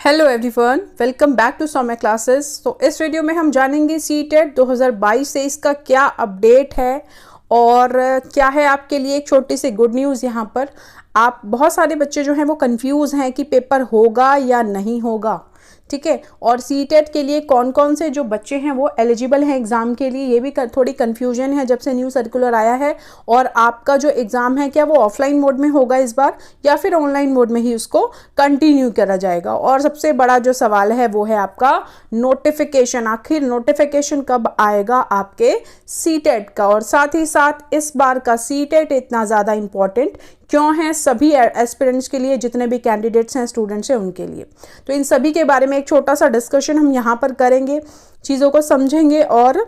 Hello everyone, welcome back to Saumya classes. तो इस video में हम जानेंगे सीटेट 2022 से इसका क्या अपडेट है और क्या है आपके लिए एक छोटी सी गुड न्यूज़। यहाँ पर आप बहुत सारे बच्चे जो हैं वो कंफ्यूज हैं कि पेपर होगा या नहीं होगा, ठीक है। और सीटेट के लिए कौन कौन से जो बच्चे हैं वो एलिजिबल हैं एग्ज़ाम के लिए, ये भी थोड़ी कन्फ्यूजन है जब से न्यू सर्कुलर आया है। और आपका जो एग्ज़ाम है क्या वो ऑफलाइन मोड में होगा इस बार या फिर ऑनलाइन मोड में ही उसको कंटिन्यू करा जाएगा। और सबसे बड़ा जो सवाल है वो है आपका नोटिफिकेशन, आखिर नोटिफिकेशन कब आएगा आपके सीटेट का। और साथ ही साथ इस बार का सीटेट इतना ज़्यादा इम्पॉर्टेंट क्यों है सभी एस्पिरेंट्स के लिए, जितने भी कैंडिडेट्स हैं, स्टूडेंट्स हैं, उनके लिए। तो इन सभी के बारे में एक छोटा सा डिस्कशन हम यहाँ पर करेंगे, चीज़ों को समझेंगे और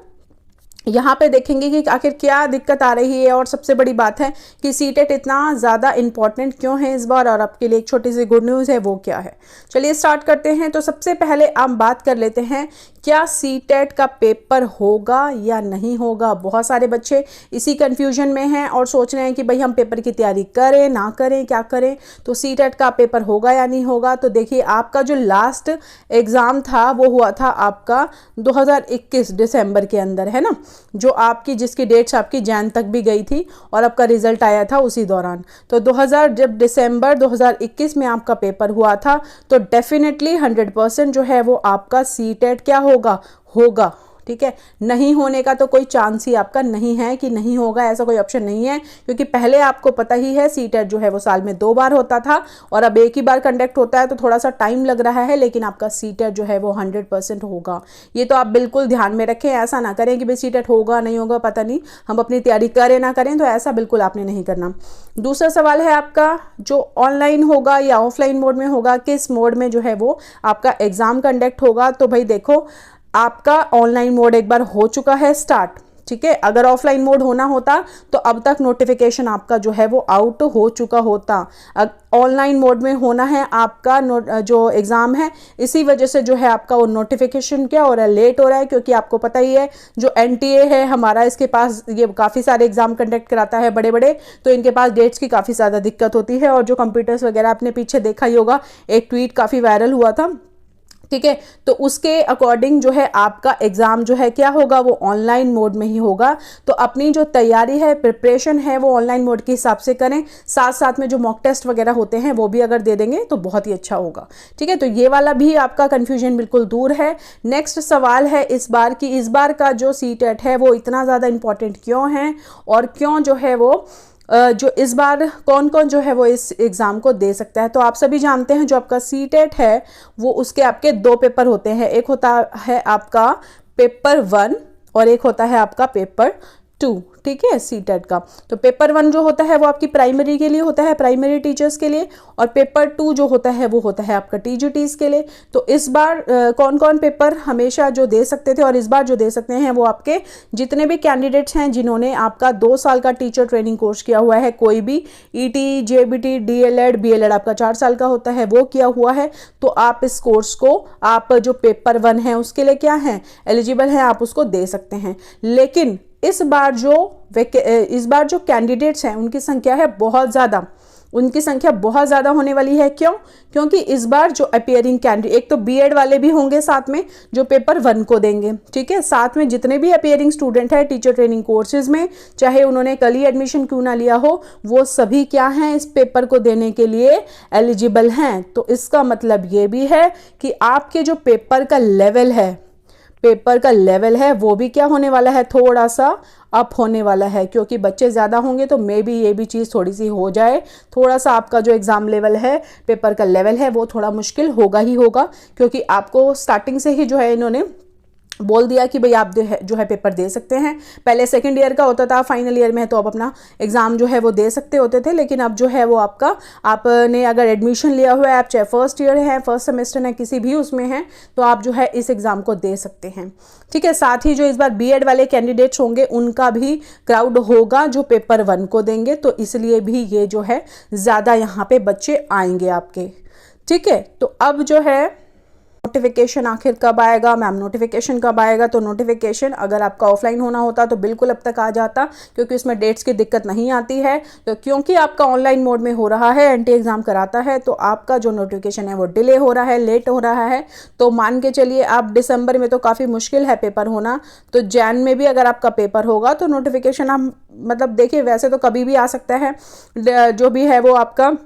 यहाँ पे देखेंगे कि आखिर क्या दिक्कत आ रही है। और सबसे बड़ी बात है कि सीटेट इतना ज़्यादा इम्पॉर्टेंट क्यों है इस बार, और आपके लिए एक छोटी सी गुड न्यूज़ है वो क्या है। चलिए स्टार्ट करते हैं। तो सबसे पहले हम बात कर लेते हैं क्या सीटेट का पेपर होगा या नहीं होगा। बहुत सारे बच्चे इसी कन्फ्यूजन में हैं और सोच रहे हैं कि भाई हम पेपर की तैयारी करें ना करें, क्या करें। तो सीटेट का पेपर होगा या नहीं होगा। तो देखिए, आपका जो लास्ट एग्ज़ाम था वो हुआ था आपका 2021 दिसंबर के अंदर, है ना, जो आपकी जिसकी डेट्स आपकी जैन तक भी गई थी और आपका रिजल्ट आया था उसी दौरान। तो 2000 जब दिसंबर 2021 में आपका पेपर हुआ था तो डेफिनेटली 100% जो है वो आपका सीटेट क्या होगा, ठीक है। नहीं होने का तो कोई चांस ही आपका नहीं है कि नहीं होगा, ऐसा कोई ऑप्शन नहीं है, क्योंकि पहले आपको पता ही है सीटेट जो है वो साल में 2 बार होता था और अब एक ही बार कंडक्ट होता है, तो थोड़ा सा टाइम लग रहा है, लेकिन आपका सीटेट जो है वो 100% होगा। ये तो आप बिल्कुल ध्यान में रखें, ऐसा ना करें कि भाई सीटेट होगा नहीं होगा पता नहीं, हम अपनी तैयारी करें ना करें, तो ऐसा बिल्कुल आपने नहीं करना। दूसरा सवाल है आपका जो ऑनलाइन होगा या ऑफलाइन मोड में होगा, किस मोड में जो है वो आपका एग्ज़ाम कंडक्ट होगा। तो भाई देखो, आपका ऑनलाइन मोड एक बार हो चुका है स्टार्ट, ठीक है। अगर ऑफलाइन मोड होना होता तो अब तक नोटिफिकेशन आपका जो है वो आउट हो चुका होता। ऑनलाइन मोड में होना है आपका जो एग्ज़ाम है, इसी वजह से जो है आपका वो नोटिफिकेशन क्या हो रहा है, लेट हो रहा है। क्योंकि आपको पता ही है जो एनटीए है हमारा, इसके पास ये काफ़ी सारे एग्ज़ाम कंडक्ट कराता है बड़े बड़े, तो इनके पास डेट्स की काफ़ी ज़्यादा दिक्कत होती है। और जो कंप्यूटर्स वगैरह आपने पीछे देखा ही होगा, एक ट्वीट काफ़ी वायरल हुआ था, ठीक है। तो उसके अकॉर्डिंग जो है आपका एग्ज़ाम जो है क्या होगा वो ऑनलाइन मोड में ही होगा। तो अपनी जो तैयारी है, प्रिपरेशन है, वो ऑनलाइन मोड के हिसाब से करें। साथ साथ में जो मॉक टेस्ट वगैरह होते हैं वो भी अगर दे देंगे तो बहुत ही अच्छा होगा, ठीक है। तो ये वाला भी आपका कन्फ्यूजन बिल्कुल दूर है। नेक्स्ट सवाल है इस बार का जो सीटेट है वो इतना ज़्यादा इंपॉर्टेंट क्यों है और क्यों जो है वो जो इस बार कौन कौन जो है वो इस एग्ज़ाम को दे सकता है। तो आप सभी जानते हैं जो आपका सीटेट है वो उसके आपके 2 पेपर होते हैं, एक होता है आपका पेपर 1 और एक होता है आपका पेपर 2, ठीक है, सीटेट का। तो पेपर 1 जो होता है वो आपकी प्राइमरी के लिए होता है, प्राइमरी टीचर्स के लिए, और पेपर 2 जो होता है वो होता है आपका टीजीटीज के लिए। तो इस बार कौन कौन पेपर हमेशा जो दे सकते थे और इस बार जो दे सकते हैं वो आपके जितने भी कैंडिडेट्स हैं जिन्होंने आपका 2 साल का टीचर ट्रेनिंग कोर्स किया हुआ है, कोई भी ईटी, जेबीटी, डीएलएड, बीएलएड आपका 4 साल का होता है वो किया हुआ है, तो आप इस कोर्स को आप जो पेपर 1 है उसके लिए क्या है एलिजिबल है, आप उसको दे सकते हैं। लेकिन इस बार जो कैंडिडेट्स हैं उनकी संख्या है बहुत ज़्यादा, उनकी संख्या बहुत ज़्यादा होने वाली है। क्यों? क्योंकि इस बार जो अपीयरिंग कैंडिडेट, एक तो बीएड वाले भी होंगे साथ में जो पेपर 1 को देंगे, ठीक है। साथ में जितने भी अपीयरिंग स्टूडेंट है टीचर ट्रेनिंग कोर्सेज में, चाहे उन्होंने कल ही एडमिशन क्यों ना लिया हो, वो सभी क्या हैं इस पेपर को देने के लिए एलिजिबल हैं। तो इसका मतलब ये भी है कि आपके जो पेपर का लेवल है वो भी क्या होने वाला है, थोड़ा सा अप होने वाला है। क्योंकि बच्चे ज़्यादा होंगे तो मे बी ये भी चीज़ थोड़ी सी हो जाए, थोड़ा सा आपका जो एग्ज़ाम लेवल है, पेपर का लेवल है वो थोड़ा मुश्किल होगा ही होगा। क्योंकि आपको स्टार्टिंग से ही जो है इन्होंने बोल दिया कि भाई आप जो है पेपर दे सकते हैं। पहले सेकंड ईयर का होता था, फाइनल ईयर में है तो आप अपना एग्ज़ाम जो है वो दे सकते होते थे, लेकिन अब जो है वो आपने अगर एडमिशन लिया हुआ है, आप चाहे फर्स्ट ईयर है, फर्स्ट सेमेस्टर है, किसी भी उसमें हैं, तो आप जो है इस एग्ज़ाम को दे सकते हैं, ठीक है। साथ ही जो इस बार बीएड वाले कैंडिडेट्स होंगे उनका भी क्राउड होगा जो पेपर 1 को देंगे, तो इसलिए भी ये जो है ज़्यादा यहाँ पे बच्चे आएंगे आपके, ठीक है। तो अब जो है नोटिफिकेशन आखिर कब आएगा मैम, नोटिफिकेशन कब आएगा? तो नोटिफिकेशन अगर आपका ऑफलाइन होना होता तो बिल्कुल अब तक आ जाता, क्योंकि इसमें डेट्स की दिक्कत नहीं आती है। तो क्योंकि आपका ऑनलाइन मोड में हो रहा है, एंटी एग्ज़ाम कराता है, तो आपका जो नोटिफिकेशन है वो डिले हो रहा है, लेट हो रहा है। तो मान के चलिए आप दिसंबर में तो काफ़ी मुश्किल है पेपर होना, तो जैन में भी अगर आपका पेपर होगा तो नोटिफिकेशन आप मतलब देखिए वैसे तो कभी भी आ सकता है, जो भी है वो आपका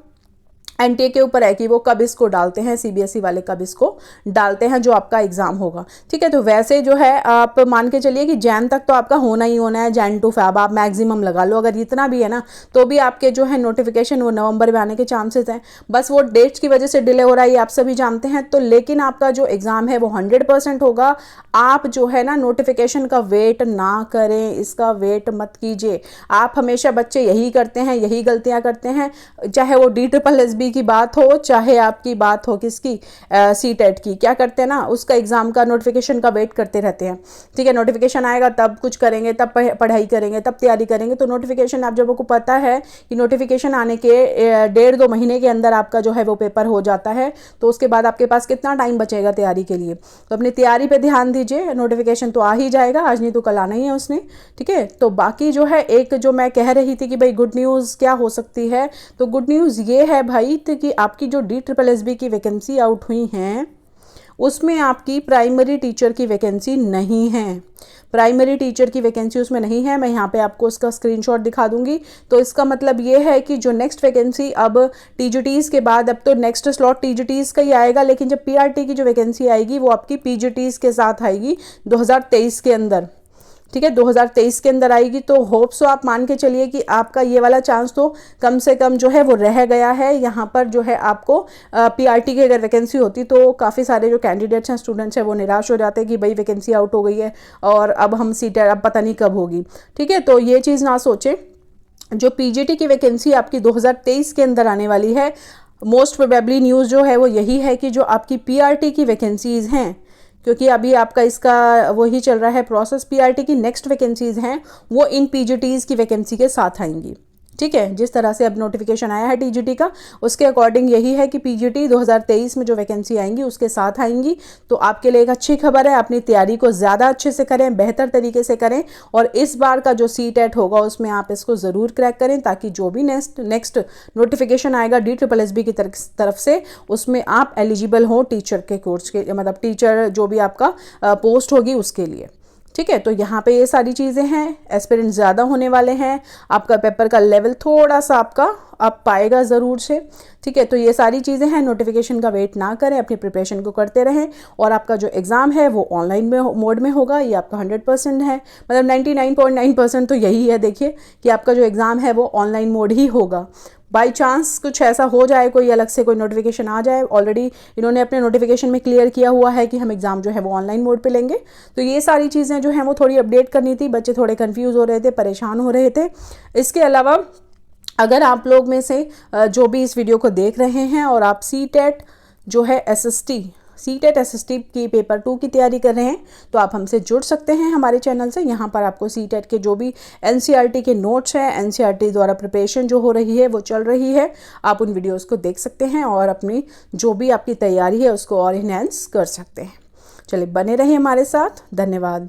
एनटीए के ऊपर है कि वो कब इसको डालते हैं, सीबीएसई वाले कब इसको डालते हैं जो आपका एग्ज़ाम होगा। ठीक है, तो वैसे जो है आप मान के चलिए कि जैन तक तो आपका होना ही होना है, जैन टू फैब आप मैक्सिमम लगा लो, अगर इतना भी है ना तो भी आपके जो है नोटिफिकेशन वो नवंबर में आने के चांसेस हैं। बस वो डेट्स की वजह से डिले हो रहा है, ये आप सभी जानते हैं। तो लेकिन आपका जो एग्ज़ाम है वो 100% होगा। आप जो है ना नोटिफिकेशन का वेट ना करें, इसका वेट मत कीजिए। आप हमेशा बच्चे यही करते हैं, यही गलतियाँ करते हैं, चाहे वो DSSB की बात हो, चाहे आपकी बात हो किसकी सीटेट की, क्या करते हैं ना उसका एग्जाम का नोटिफिकेशन का वेट करते रहते हैं। ठीक है, नोटिफिकेशन आएगा तब कुछ करेंगे, तब पढ़ाई करेंगे, तब तैयारी करेंगे। तो नोटिफिकेशन आप जब आपको पता है कि नोटिफिकेशन आने के 1.5-2 महीने के अंदर आपका जो है वो पेपर हो जाता है, तो उसके बाद आपके पास कितना टाइम बचेगा तैयारी के लिए? तो अपनी तैयारी पे ध्यान दीजिए। नोटिफिकेशन तो आ ही जाएगा, आज नहीं तो कल आना ही है उसने। ठीक है, तो बाकी जो है एक जो मैं कह रही थी कि भाई गुड न्यूज़ क्या हो सकती है, तो गुड न्यूज़ ये है भाई कि आपकी जो DSSB की वैकेंसी आउट हुई हैं उसमें आपकी प्राइमरी टीचर की वैकेंसी नहीं है। प्राइमरी टीचर की वैकेंसी उसमें नहीं है। मैं यहाँ पे आपको उसका स्क्रीनशॉट दिखा दूंगी। तो इसका मतलब ये है कि जो नेक्स्ट वैकेंसी अब TGTs के बाद, अब तो नेक्स्ट स्लॉट TGTs का ही आएगा, लेकिन जब PRT की जो वैकेंसी आएगी वो आपकी PGTs के साथ आएगी 2023 के अंदर। ठीक है, 2023 के अंदर आएगी। तो होप सो आप मान के चलिए कि आपका ये वाला चांस तो कम से कम जो है वो रह गया है। यहाँ पर जो है आपको PRT की अगर वैकेंसी होती तो काफ़ी सारे जो कैंडिडेट्स हैं, स्टूडेंट्स हैं, वो निराश हो जाते हैं कि भाई वैकेंसी आउट हो गई है और अब हम सीट अब पता नहीं कब होगी। ठीक है, तो ये चीज़ ना सोचें। जो PGT की वैकेंसी आपकी 2023 के अंदर आने वाली है, मोस्ट प्रोबेबली न्यूज़ जो है वो यही है कि जो आपकी PRT की वैकेंसीज़ हैं, क्योंकि अभी आपका इसका वही चल रहा है प्रोसेस, PRT की नेक्स्ट वैकेंसीज हैं वो इन PGTs की वैकेंसी के साथ आएंगी। ठीक है, जिस तरह से अब नोटिफिकेशन आया है TGT का, उसके अकॉर्डिंग यही है कि PGT 2023 में जो वैकेंसी आएंगी उसके साथ आएंगी। तो आपके लिए एक अच्छी खबर है, अपनी तैयारी को ज़्यादा अच्छे से करें, बेहतर तरीके से करें, और इस बार का जो सीटेट होगा उसमें आप इसको ज़रूर क्रैक करें, ताकि जो भी नेक्स्ट नोटिफिकेशन आएगा DSSB की तरफ से उसमें आप एलिजिबल हो टीचर के कोर्स के, मतलब टीचर जो भी आपका पोस्ट होगी उसके लिए। ठीक है, तो यहाँ पे ये सारी चीज़ें हैं। एस्पिरेंट ज़्यादा होने वाले हैं, आपका पेपर का लेवल थोड़ा सा आपका अप पाएगा ज़रूर से। ठीक है, तो ये सारी चीज़ें हैं। नोटिफिकेशन का वेट ना करें, अपनी प्रिपरेशन को करते रहें, और आपका जो एग्ज़ाम है वो ऑनलाइन में मोड में होगा। ये आपका 100% है, मतलब 99.9% तो यही है देखिए कि आपका जो एग्ज़ाम है वो ऑनलाइन मोड ही होगा। बाई चांस कुछ ऐसा हो जाए, कोई अलग से कोई नोटिफिकेशन आ जाए, ऑलरेडी इन्होंने अपने नोटिफिकेशन में क्लियर किया हुआ है कि हम एग्ज़ाम जो है वो ऑनलाइन मोड पे लेंगे। तो ये सारी चीज़ें जो हैं वो थोड़ी अपडेट करनी थी। बच्चे थोड़े कंफ्यूज हो रहे थे, परेशान हो रहे थे। इसके अलावा अगर आप लोग में से जो भी इस वीडियो को देख रहे हैं और आप सीटेट जो है सीटेट SST की पेपर 2 की तैयारी कर रहे हैं, तो आप हमसे जुड़ सकते हैं हमारे चैनल से। यहाँ पर आपको सीटेट के जो भी NCERT के नोट्स हैं, NCERT द्वारा प्रिपरेशन जो हो रही है वो चल रही है, आप उन वीडियोस को देख सकते हैं और अपनी जो भी आपकी तैयारी है उसको और इनहेंस कर सकते हैं। चलिए, बने रहिए हमारे साथ। धन्यवाद।